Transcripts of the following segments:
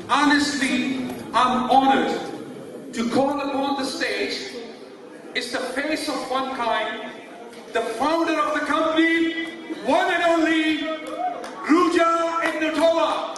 Honestly, I'm honored to call upon the stage is the face of one kind, the founder of the company, one and only Ruja Ignatova.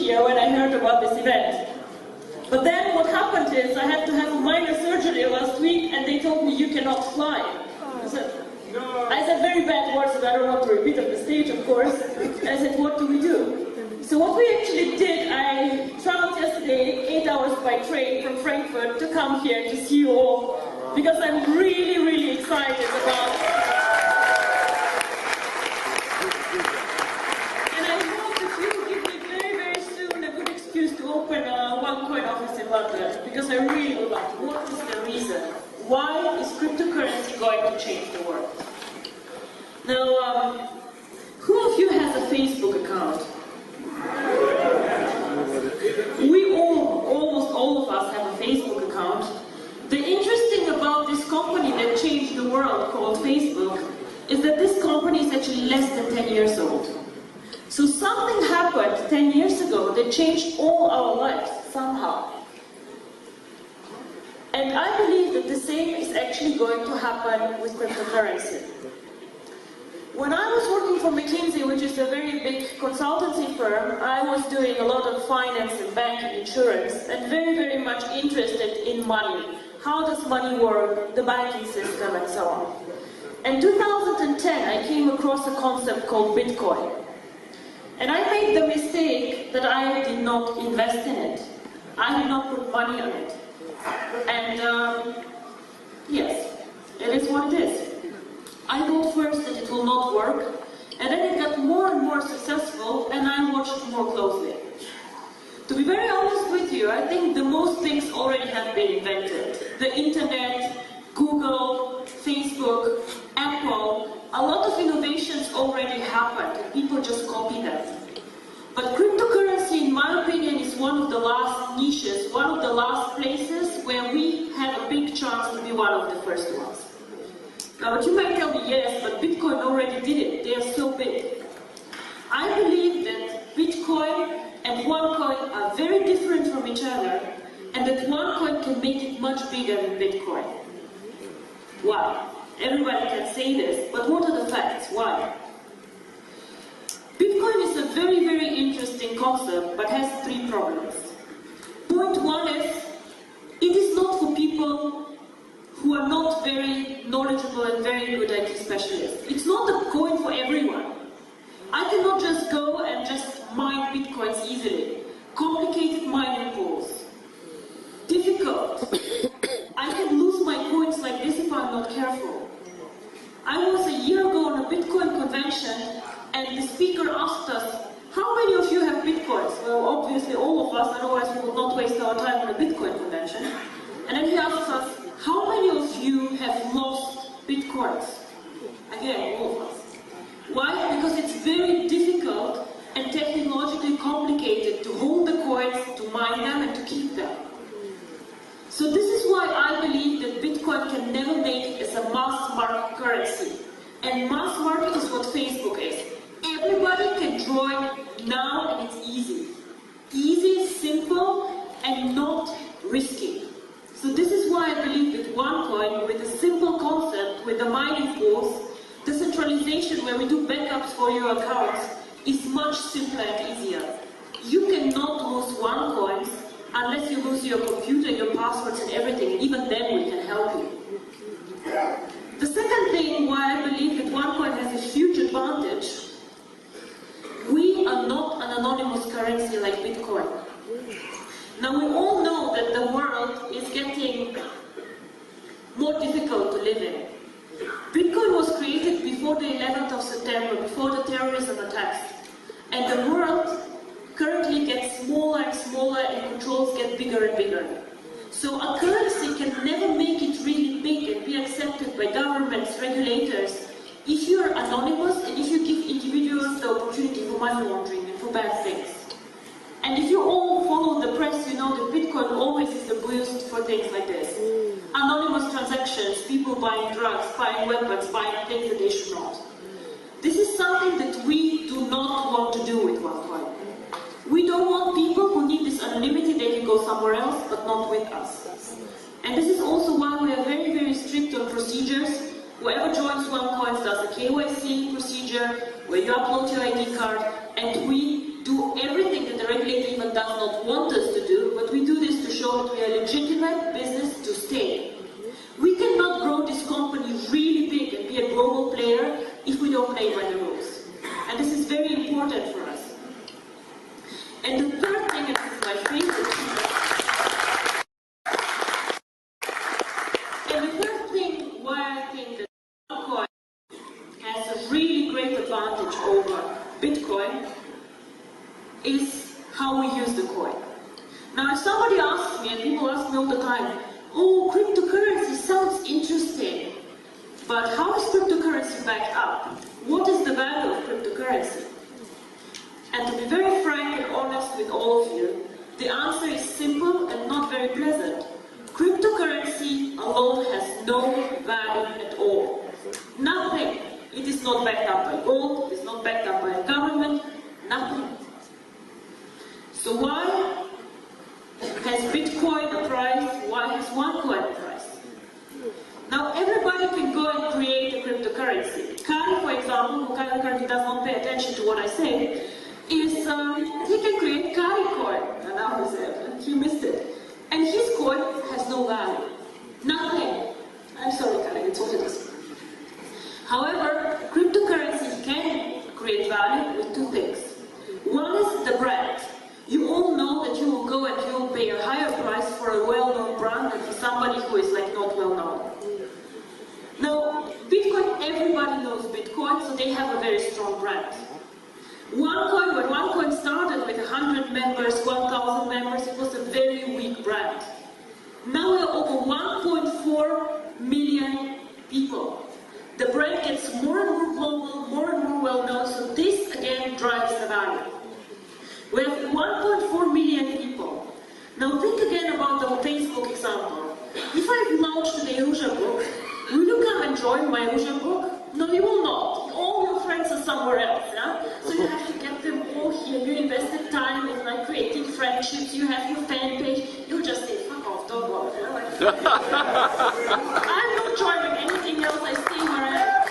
When I heard about this event. But then what happened is I had to have a minor surgery last week and they told me you cannot fly. I said very bad words that I don't want to repeat on the stage, of course. And I said, what do we do? So what we actually did, I traveled yesterday 8 hours by train from Frankfurt to come here to see you all because I'm really, really excited about because I really would like to. What is the reason? Why is cryptocurrency going to change the world? Now, who of you has a Facebook account? Almost all of us have a Facebook account. The interesting about this company that changed the world called Facebook is that this company is actually less than 10 years old. So something happened 10 years ago that changed all our lives somehow. And I believe that the same is actually going to happen with cryptocurrency. When I was working for McKinsey, which is a very big consultancy firm, I was doing a lot of finance and banking, insurance, and very, very much interested in money. How does money work, the banking system, and so on. In 2010, I came across a concept called Bitcoin. And I made the mistake that I did not invest in it. I did not put money on it. And yes, it is what it is. I thought first that it will not work, and then it got more and more successful, and I watched more closely. To be very honest with you, I think the most things already have been invented. The internet, Google, Facebook, Apple, a lot of innovations already happened, and people just copy them. But cryptocurrency, in my opinion, is one of the last niches, one of the last places where we have a big chance to be one of the first ones. Now, but you might tell me, yes, but Bitcoin already did it. They are so big. I believe that Bitcoin and OneCoin are very different from each other, and that OneCoin can make it much bigger than Bitcoin. Why? Everybody can say this, but what are the facts? Why? Bitcoin is a very, very interesting concept, but has three problems. Point one is, it is not for people who are not very knowledgeable and very good IT specialists. It's not a coin for everyone. I cannot just go and just mine Bitcoins easily. Complicated mining pools. Difficult. I can lose my coins like this if I'm not careful. I was a year ago on a Bitcoin convention, and the speaker asked us, how many of you have Bitcoins? Well, obviously all of us, otherwise we would not waste our time on a Bitcoin convention. And then he asked us, how many of you have lost Bitcoins? Again, all of us. Why? Because it's very difficult and technologically complicated to hold the coins, to mine them, and to keep them. So this is why I believe that Bitcoin can never make it as a mass market currency. And mass market is what Facebook is. Everybody can join now, and it's easy. Easy, simple, and not risky. So this is why I believe that OneCoin, with a simple concept, with the mining pools, decentralization where we do backups for your accounts, is much simpler and easier. You cannot lose OneCoins unless you lose your computer, your passwords and everything, and even then we can help you. The second thing why I believe that OneCoin has a huge advantage, we are not an anonymous currency like Bitcoin. Now we all know that the world is getting more difficult to live in. Bitcoin was created before the 11th of September, before the terrorism attacks. And the world currently gets smaller and smaller and controls get bigger and bigger. So a currency can never make it really big and be accepted by governments, regulators, if you're anonymous and if you give individuals the opportunity for money laundering and for bad things. And if you all follow the press, you know that Bitcoin always is the boost for things like this. Anonymous transactions, people buying drugs, buying weapons, buying things that they should not. This is something that we do not want to do with OneCoin. We don't want people who need this anonymity, they can go somewhere else, but not with us. And this is also why we are very, very strict on procedures. Whoever joins OneCoin does a KYC procedure, where you upload your ID card, and we do everything that the regulator even does not want us to do, but we do this to show that we are a legitimate business to stay. We cannot grow this company really big and be a global player if we don't play by the rules. And this is very important for us. And the third thing, and this is my favorite thing, and the third thing why I think that OneCoin has a really great advantage over Bitcoin is how we use the coin. Now if somebody asks me, and people ask me all the time, oh, cryptocurrency sounds interesting, but how is cryptocurrency backed up? What is the value of cryptocurrency? And to be very frank and honest with all of you, the answer is simple and not very pleasant. Cryptocurrency alone has no value at all. Nothing. It is not backed up by gold, it is not backed up by a government, nothing. So why has Bitcoin a price? Why has OneCoin a price? Now everybody can go and create a cryptocurrency. Kari, for example, who currently does not pay attention to what I say, is he can create Kari coin. And now he missed it. And his coin has no value. Nothing. I'm sorry, Kari, it's what it is. However, cryptocurrency can create value with two things. One is the brand. You all know that you will go and you will pay a higher price for a well-known brand than for somebody who is like not well-known. Now, Bitcoin, everybody knows Bitcoin, so they have a very strong brand. OneCoin, when OneCoin started with 100 members, 1,000 members, it was a very weak brand. Now we are over 1.4 million people. The brand gets more and more global, more and more well-known, so this again drives the value. We have 1.4 million people. Now think again about the Facebook example. If I launched the Eruja book, will you come and join my Eruja book? No, you will not. All your friends are somewhere else, yeah? So you have to get them all here. You invested time in like creating friendships, you have your fan page, you just say, fuck off, don't bother. I'm not joining anything else, I stay where I am.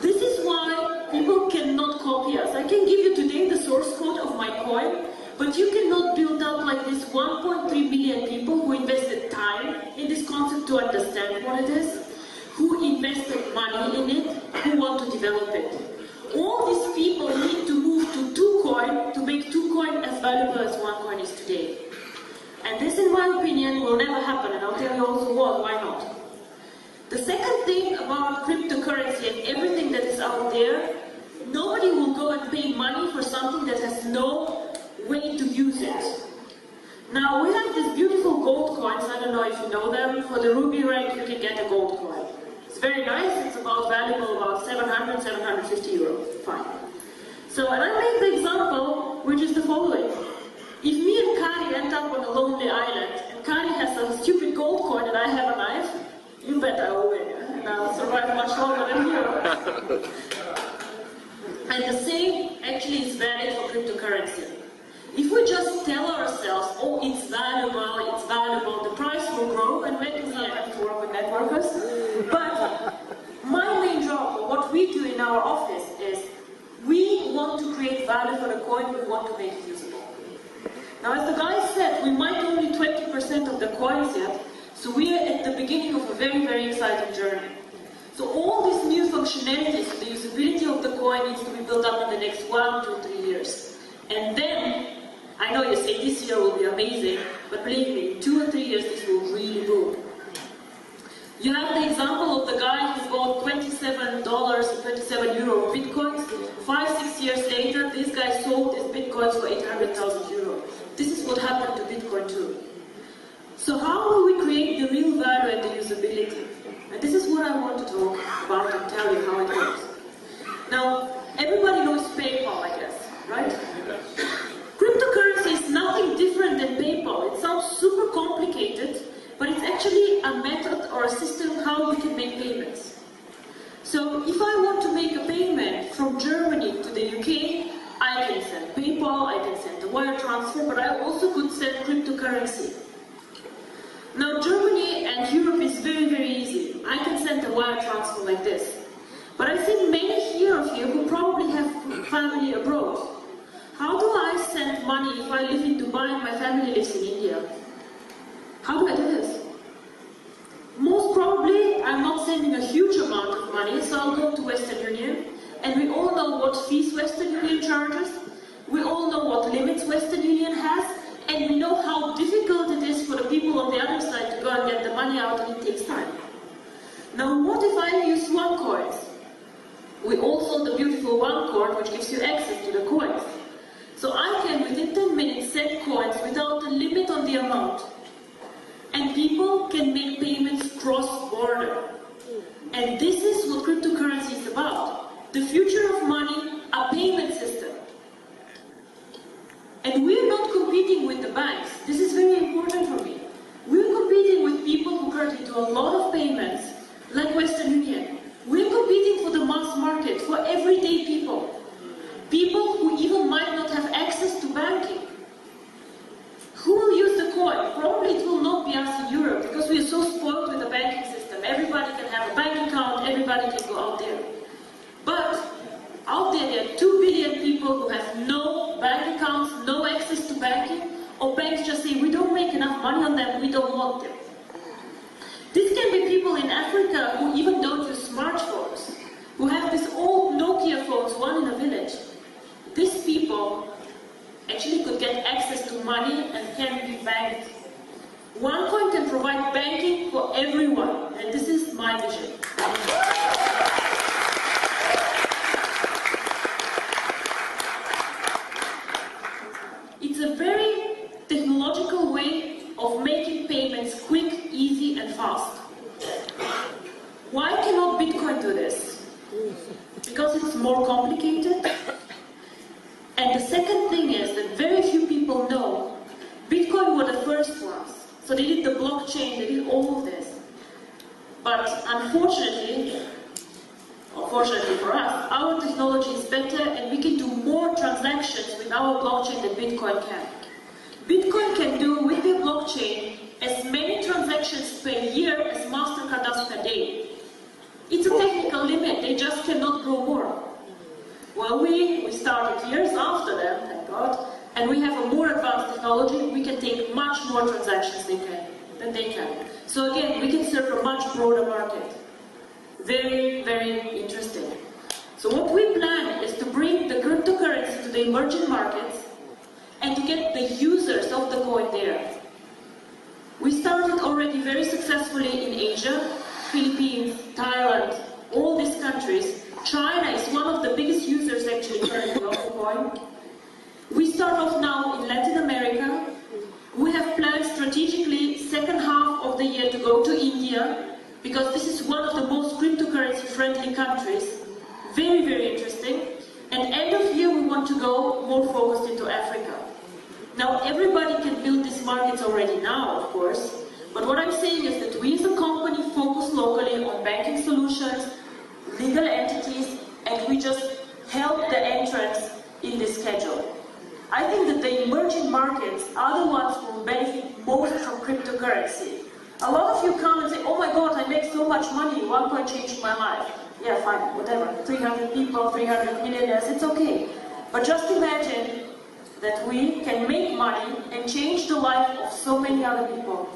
This is why people cannot copy us. I can give you today the source code of my coin, but you cannot build up like this 1.3 million people who invested time in this concept to understand what it is, who invested money in it, who want to develop it. All these people need to move to 2Coin to make 2Coin as valuable as OneCoin is today. And this, in my opinion, will never happen, and I'll tell you also why not. The second thing about cryptocurrency and everything that is out there, nobody will go and pay money for something that has no way to use it. Now, we have these beautiful gold coins, I don't know if you know them. For the Ruby rank, you can get a gold coin. It's very nice, it's valuable about 700, 750 euros, fine. So, and I made the example, which is the following. If me and Kari end up on a lonely island, and Kari has a stupid gold coin and I have a knife, you bet I will win, and I'll survive much longer than you. And the same actually is valid for cryptocurrency. If we just tell ourselves, oh, it's valuable, the price will grow, and maybe I have to work with networkers. But my main job, what we do in our office, is we want to create value for the coin, we want to make it usable. Now, as the guy said, we might only 20% of the coins yet, so we are at the beginning of a very, very exciting journey. So all these new functionalities, the usability of the coin needs to be built up in the next 1 to 3 years. And then, I know you say this year will be amazing, but believe me, in 2 or 3 years this will really boom. You have the example of the guy who bought $27 and €27 Bitcoins. 5-6 years later, coins for 800,000 euro. This is what happened to Bitcoin too. So how will we create the real value and the usability? And this is what I want to talk about and tell you how it works. Now, everybody knows PayPal, I guess, right? Cryptocurrency is nothing different than PayPal. It sounds super complicated, but it's actually a method or a system how we can make payments. So if I want to make a payment from Germany to the UK, I can send PayPal, I can send a wire transfer, but I also could send cryptocurrency. Now Germany and Europe is very, very easy. I can send a wire transfer like this. But I think many here of you who probably have family abroad. How do I send money if I live in Dubai and my family lives in India? How do I do this? Most probably I'm not sending a huge amount of money, so I'll go to Western Union. And we all know what fees Western Union charges. We all know what limits Western Union has. And we know how difficult it is for the people on the other side to go and get the money out, and it takes time. Now what if I use OneCoin? We also know the beautiful OneCoin, which gives you access to the coins. So I can within 10 minutes send coins without a limit on the amount. And people can make payments cross-border. And this is what cryptocurrency is about. The future of money, a payment system. And we're not competing with the banks. This is very important for me. We're competing with people who currently do a lot of payments, like Western Union. We're competing for the mass market, for everyday people. People who even might not have access to banking. Who will use the coin? Probably it will not be us in Europe, because we are so spoiled with the banking system. Everybody can have a bank account, everybody can go out there. But out there are 2 billion people who have no bank accounts, no access to banking, or banks just say, we don't make enough money on them, we don't want them. This can be people in Africa who even don't use smartphones, who have these old Nokia phones, one in a village. These people actually could get access to money and can be banked. OneCoin can provide banking for everyone, and this is my vision. It's a very technological way of making payments quick, easy, and fast. Why cannot Bitcoin do this? Because it's more complicated. And the second thing is that very few people know Bitcoin were the first ones. So they did the blockchain, they did all of this. But unfortunately for us, our technology is better and we can do more transactions with our blockchain than Bitcoin can. Bitcoin can do with the blockchain as many transactions per year as MasterCard does per day. It's a technical limit, they just cannot grow more. Well, we started years after them, thank God, and we have a more advanced technology. We can take much more transactions than they can. So again, we can serve a much broader market. Very, very interesting. So what we plan is to bring the cryptocurrency to the emerging markets and to get the users of the coin there. We started already very successfully in Asia, Philippines, Thailand, all these countries. China is one of the biggest users actually currently of the coin. We start off now in Latin America. We have planned strategically second half of the year to go to India, because this is one of the most cryptocurrency friendly countries. Very, very interesting. And end of year we want to go more focused into Africa. Now everybody can build these markets already now, of course. But what I'm saying is that we as a company focus locally on banking solutions, legal entities, and we just help the entrance in this schedule. I think that the emerging markets are the ones who will benefit most from cryptocurrency. A lot of you come and say, oh my God, I make so much money, OneCoin changed my life. Yeah, fine, whatever, 300 people, 300 millionaires, it's okay. But just imagine that we can make money and change the life of so many other people.